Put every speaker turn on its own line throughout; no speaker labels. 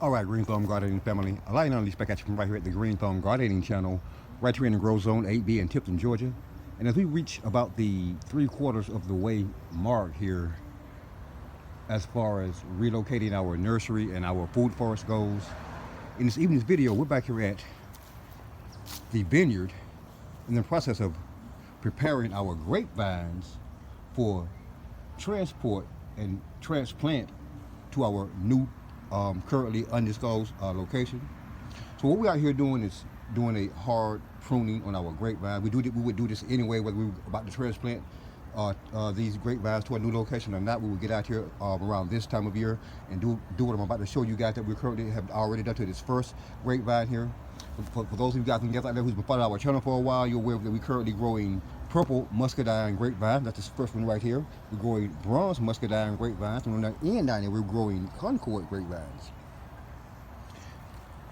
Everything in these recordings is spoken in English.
All right, Green Thumb Gardening family. A lot of these back at you from right here at the Green Thumb Gardening channel, right here in the Grow Zone 8B in Tipton, Georgia. And as we reach about the 3/4 of the way mark here, as far as relocating our nursery and our food forest goes, in this evening's video, we're back here at the vineyard in the process of preparing our grapevines for transport and transplant to our new currently undisclosed location. So what we out here doing is doing a hard pruning on our grapevine. We would do this anyway, whether we were about to transplant these grapevines to a new location or not. We would get out here around this time of year and do what I'm about to show you guys that we currently have already done to this first grapevine here. For those of you guys out there who's been following our channel for a while, you're aware that we're currently growing purple muscadine grapevine. That's this first one right here. We're growing bronze muscadine grapevines, and on the end down here, we're growing concord grapevines.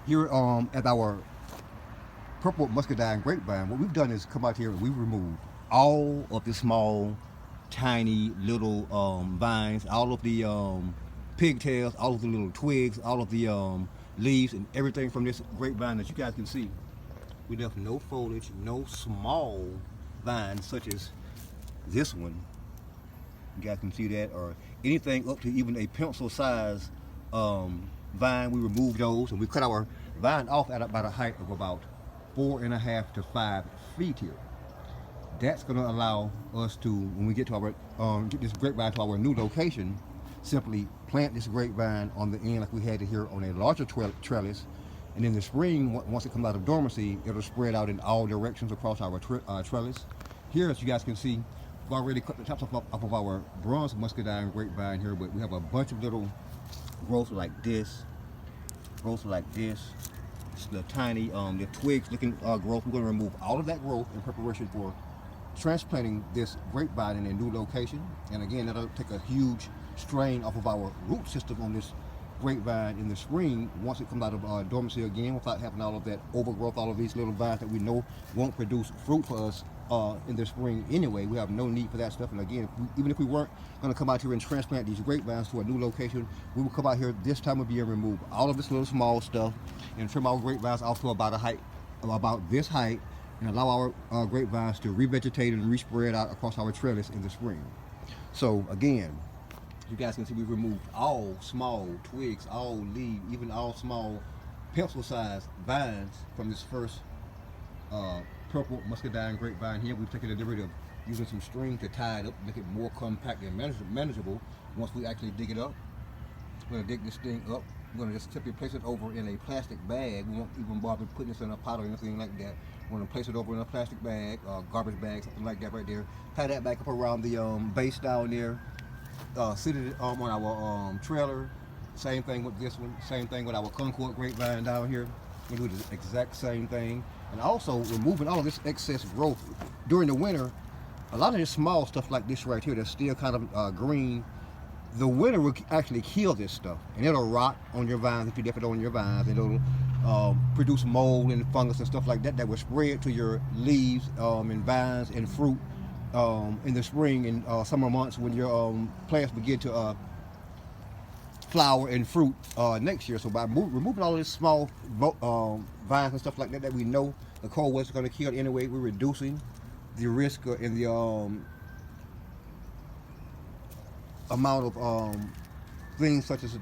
Here at our purple muscadine grapevine, what we've done is come out here and we've removed all of the small, tiny little vines, all of the pigtails, all of the little twigs, all of the leaves, and everything from this grapevine that you guys can see. We left no foliage, no small vines such as this one. You guys can see that, or anything up to even a pencil size vine. We removed those, and we cut our vine off at about a height of about 4.5 to 5 feet here. That's going to allow us to, when we get to our get this grapevine to our new location, simply plant this grapevine on the end like we had it here on a larger trellis, and in the spring, once it comes out of dormancy, it'll spread out in all directions across our trellis. Here, as you guys can see, we've already cut the tops off of our bronze muscadine grapevine here, but we have a bunch of little growths like this, It's the tiny, the twigs looking growth. We're going to remove all of that growth in preparation for transplanting this grapevine in a new location. And again, that'll take a huge strain off of our root system on this grapevine in the spring once it comes out of dormancy again, without having all of that overgrowth, all of these little vines that we know won't produce fruit for us in the spring anyway. We have no need for that stuff. And again, even if we weren't going to come out here and transplant these grapevines to a new location, we would come out here this time of year and remove all of this little small stuff and trim our grapevines off to about a height of about this height, and allow our grapevines to revegetate and respread out across our trellis in the spring. So again, you guys can see we've removed all small twigs, all leaves, even all small pencil-sized vines from this first purple muscadine grapevine here. We've taken the liberty of using some string to tie it up, make it more compact and manageable once we actually dig it up. We're going to dig this thing up. We're going to just simply place it over in a plastic bag. We won't even bother putting this in a pot or anything like that. We're going to place it over in a plastic bag, garbage bag, something like that right there. Tie that back up around the base down there. Sit it on our trailer. Same thing with this one. Same thing with our concord grapevine down here. We do the exact same thing. And also removing all of this excess growth during the winter. A lot of this small stuff like this right here that's still kind of green, the winter will actually kill this stuff, and it'll rot on your vines if you dip it on your vines, and it'll produce mold and fungus and stuff like that that will spread to your leaves and vines and fruit in the spring and summer months when your plants begin to flower and fruit next year. So by removing all of this small vines and stuff like that that we know the cold weather is going to kill anyway, we're reducing the risk and the amount of things such as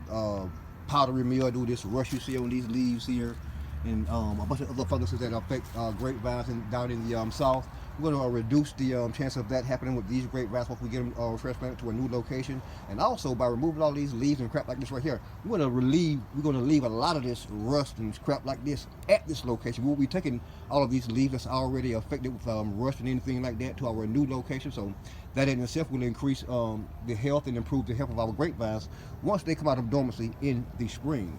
powdery mildew, this rust you see on these leaves here, and a bunch of other funguses that affect grapevines down in the south. We're going to reduce the chance of that happening with these grapevines once we get them transplanted to a new location. And also by removing all these leaves and crap like this right here, we're going to leave a lot of this rust and crap like this at this location. We'll be taking all of these leaves that's already affected with rust and anything like that to our new location. So that in itself will increase the health and improve the health of our grapevines once they come out of dormancy in the spring.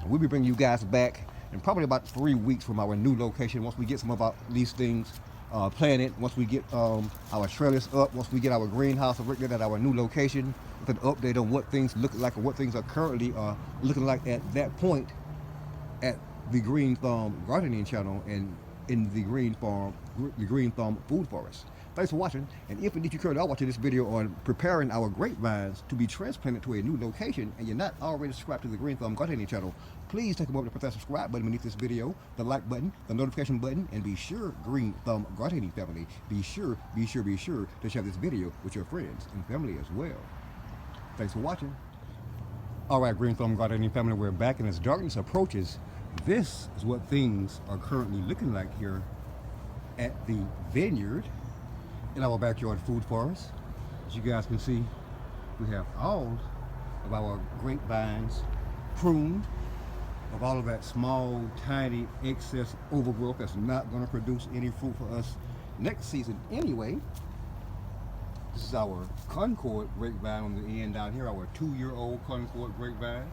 We'll be bringing you guys back in probably about 3 weeks from our new location once we get some of these things planted, once we get our trellis up, once we get our greenhouse erected at our new location, with an update on what things look like and what things are currently looking like at that point at the Green Thumb Gardening channel and in the Green Thumb Food Forest. Thanks for watching, and if indeed you currently are watching this video on preparing our grapevines to be transplanted to a new location, and you're not already subscribed to the Green Thumb Gardening channel, please take a moment to press that subscribe button beneath this video, the like button, the notification button, and be sure, Green Thumb Gardening family, be sure to share this video with your friends and family as well. Thanks for watching. All right, Green Thumb Gardening family, we're back, and as darkness approaches, this is what things are currently looking like here at the vineyard in our backyard food forest. As you guys can see, we have all of our grapevines pruned of all of that small, tiny, excess overgrowth that's not going to produce any fruit for us next season anyway. This is our Concord grapevine on the end down here, our 2-year-old Concord grapevine.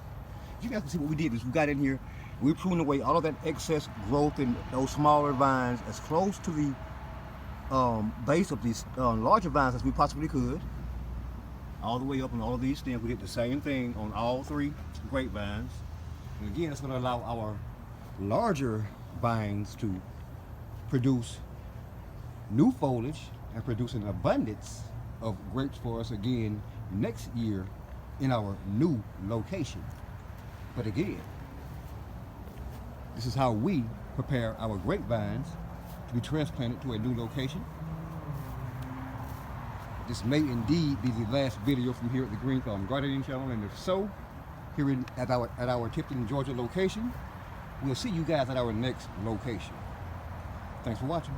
You guys can see what we did is we got in here, we pruned away all of that excess growth in those smaller vines as close to the base of these larger vines as we possibly could, all the way up on all of these stems. We did the same thing on all 3 grapevines, and again, it's going to allow our larger vines to produce new foliage and produce an abundance of grapes for us again next year in our new location. But again, this is how we prepare our grapevines to be transplanted to a new location. This may indeed be the last video from here at the Green Thumb Gardening channel, and if so, here at our Tifton, Georgia location, we'll see you guys at our next location. Thanks for watching.